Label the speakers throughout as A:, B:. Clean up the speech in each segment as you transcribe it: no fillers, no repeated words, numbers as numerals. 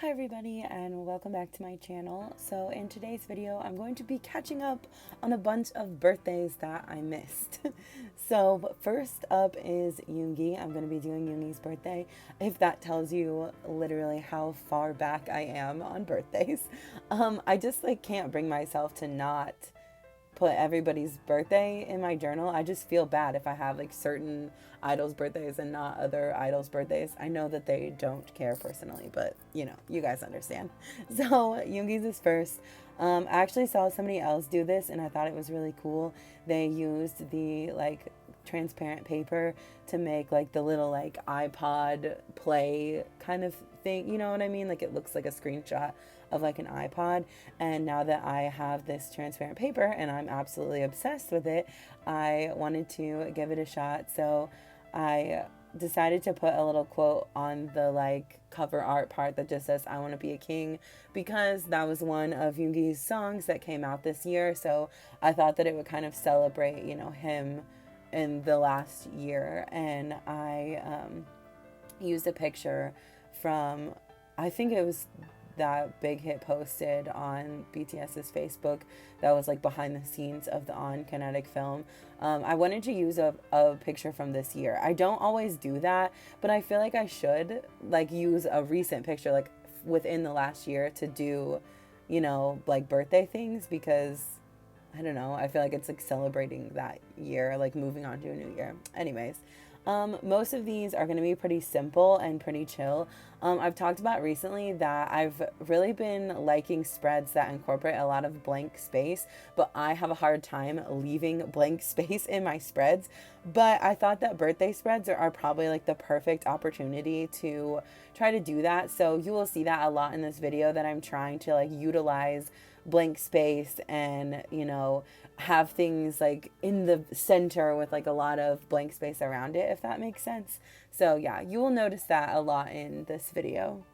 A: Hi everybody and welcome back to my channel. So in today's video I'm going to be catching up on a bunch of birthdays that I missed. So first up is Yugi. I'm going to be doing Yugi's birthday, if that tells you literally how far back I am on birthdays. I just can't bring myself to not put everybody's birthday in my journal. I just feel bad if I have certain idols' birthdays and not other idols' birthdays. I know that they don't care personally, but you guys understand. So Yoongi's is first. I actually saw somebody else do this and I thought it was really cool. They used the transparent paper to make the little iPod play kind of thing, you know what I mean? It looks like a screenshot of an iPod. And now that I have this transparent paper and I'm absolutely obsessed with it, I wanted to give it a shot. So I decided to put a little quote on the cover art part that just says "I want to be a king," because that was one of Yugi's songs that came out this year. So I thought that it would kind of celebrate him in the last year. And I used a picture from, I think it was that Big Hit posted on BTS's Facebook that was behind the scenes of the On Kinetic film. I wanted to use a picture from this year. I don't always do that, but I feel like I should use a recent picture within the last year to do birthday things, because I don't know, I feel like it's celebrating that year, moving on to a new year. Anyways, most of these are going to be pretty simple and pretty chill. I've talked about recently that I've really been liking spreads that incorporate a lot of blank space, but I have a hard time leaving blank space in my spreads. But I thought that birthday spreads are probably the perfect opportunity to try to do that. So you will see that a lot in this video, that I'm trying to utilize blank space and have things in the center with a lot of blank space around it, if that makes sense. So yeah, you will notice that a lot in this video.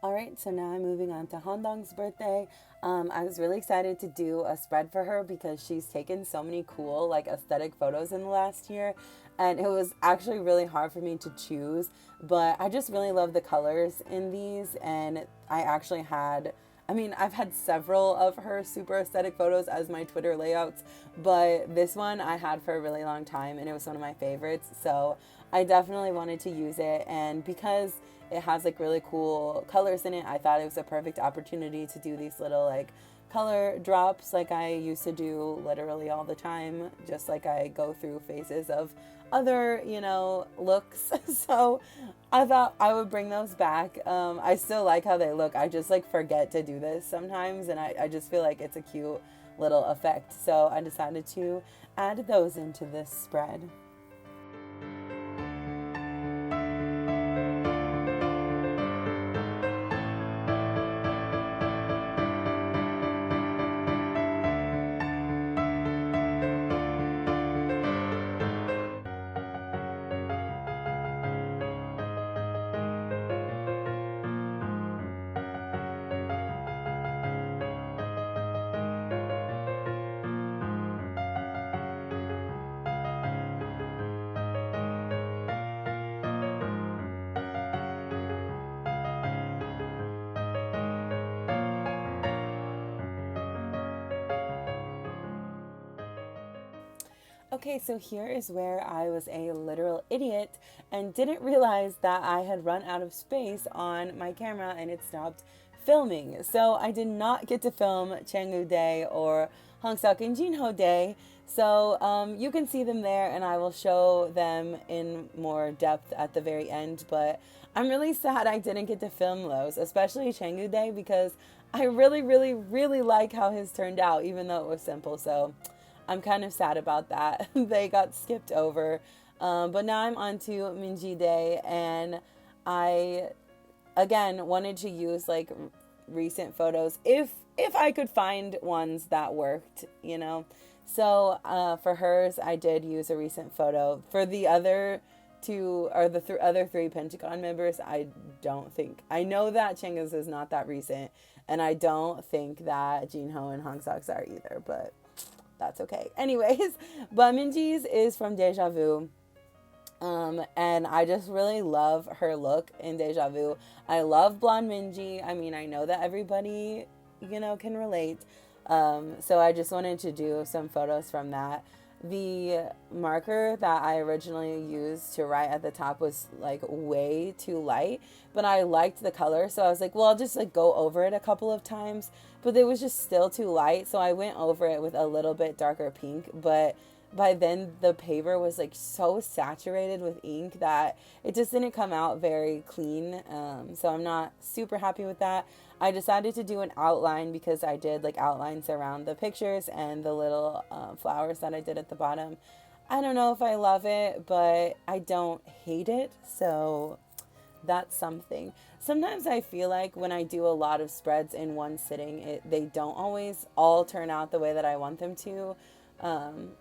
A: Alright, so now I'm moving on to Handong's birthday. I was really excited to do a spread for her because she's taken so many cool aesthetic photos in the last year, and it was actually really hard for me to choose, but I just really love the colors in these. And I've had several of her super aesthetic photos as my Twitter layouts, but this one I had for a really long time and it was one of my favorites, so I definitely wanted to use it. And because it has really cool colors in it, I thought it was a perfect opportunity to do these little color drops I used to do literally all the time, just I go through phases of other looks. So I thought I would bring those back. I still like how they look. I just forget to do this sometimes, and I just feel it's a cute little effect, so I decided to add those into this spread. Okay, so here is where I was a literal idiot and didn't realize that I had run out of space on my camera and it stopped filming. So I did not get to film Changgu Day or Hongseok and Jinho Day. So you can see them there and I will show them in more depth at the very end. But I'm really sad I didn't get to film those, especially Changgu Day, because I really, really, really like how his turned out, even though it was simple. So I'm kind of sad about that. They got skipped over. But now I'm on to Minji Day, and I again wanted to use like recent photos if I could find ones that worked, you know. So for hers, I did use a recent photo. For the other two or the other three Pentagon members, I don't think. I know that Changgu's is not that recent, and I don't think that Jinho and hongseok's are either, but that's okay. Anyways, but Minji's is from Deja Vu. And I just really love her look in Deja Vu. I love blonde Minji. I mean, I know that everybody, you know, can relate. So I just wanted to do some photos from that. The marker that I originally used to write at the top was like way too light, but I liked the color. So I was like, well, I'll just like go over it a couple of times, but it was just still too light. So I went over it with a little bit darker pink, but by then the paper was like so saturated with ink that it just didn't come out very clean. So I'm not super happy with that. I decided to do an outline because I did like outlines around the pictures and the little flowers that I did at the bottom. I don't know if I love it, but I don't hate it. So that's something. Sometimes I feel like when I do a lot of spreads in one sitting, they don't always all turn out the way that I want them to.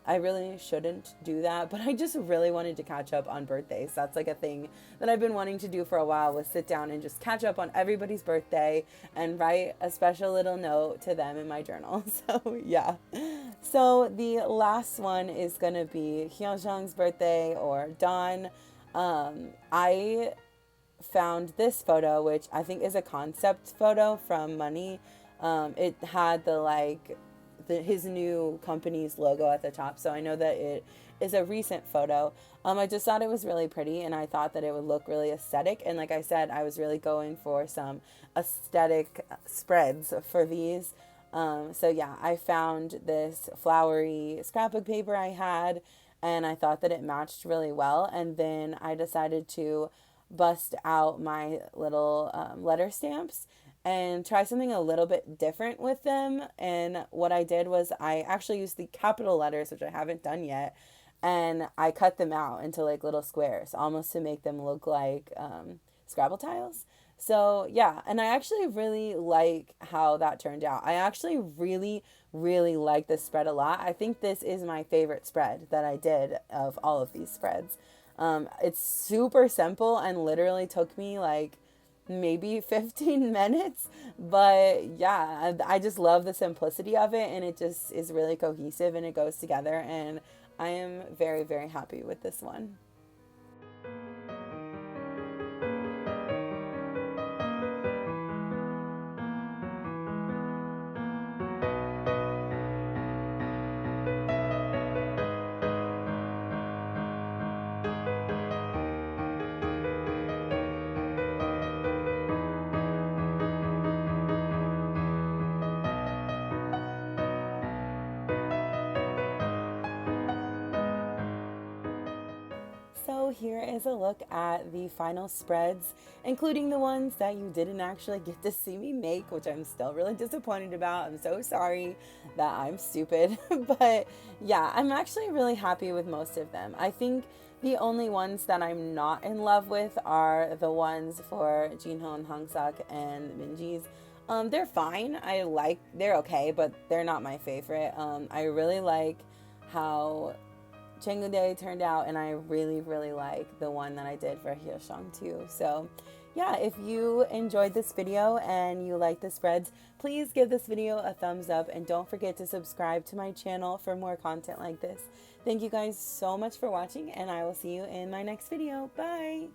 A: I really shouldn't do that, but I just really wanted to catch up on birthdays. That's like a thing that I've been wanting to do for a while, was sit down and just catch up on everybody's birthday and write a special little note to them in my journal. So yeah. So the last one is going to be Hyojong's birthday, or Dawn. I found this photo, which I think is a concept photo from Money. It had the like his new company's logo at the top, so I know that it is a recent photo. I just thought it was really pretty, and I thought that it would look really aesthetic, and like I said, I was really going for some aesthetic spreads for these. So yeah, I found this flowery scrapbook paper I had, and I thought that it matched really well, and then I decided to bust out my little letter stamps and try something a little bit different with them. And what I did was I actually used the capital letters, which I haven't done yet, and I cut them out into like little squares, almost to make them look like Scrabble tiles. So yeah, and I actually really like how that turned out. I actually really like this spread a lot. I think this is my favorite spread that I did of all of these spreads. It's super simple and literally took me like maybe 15 minutes, but yeah, I just love the simplicity of it, and it just is really cohesive and it goes together, and I am very happy with this one. So here is a look at the final spreads, including the ones that you didn't actually get to see me make, which I'm still really disappointed about. I'm so sorry that I'm stupid. But yeah, I'm actually really happy with most of them. I think the only ones that I'm not in love with are the ones for Jinho and Hongseok and Minji's. They're fine. They're okay, but they're not my favorite. I really like how Changgu Day turned out, and I really like the one that I did for Hyojong too. So yeah, if you enjoyed this video and you like the spreads, please give this video a thumbs up, and don't forget to subscribe to my channel for more content like this. Thank you guys so much for watching, and I will see you in my next video. Bye!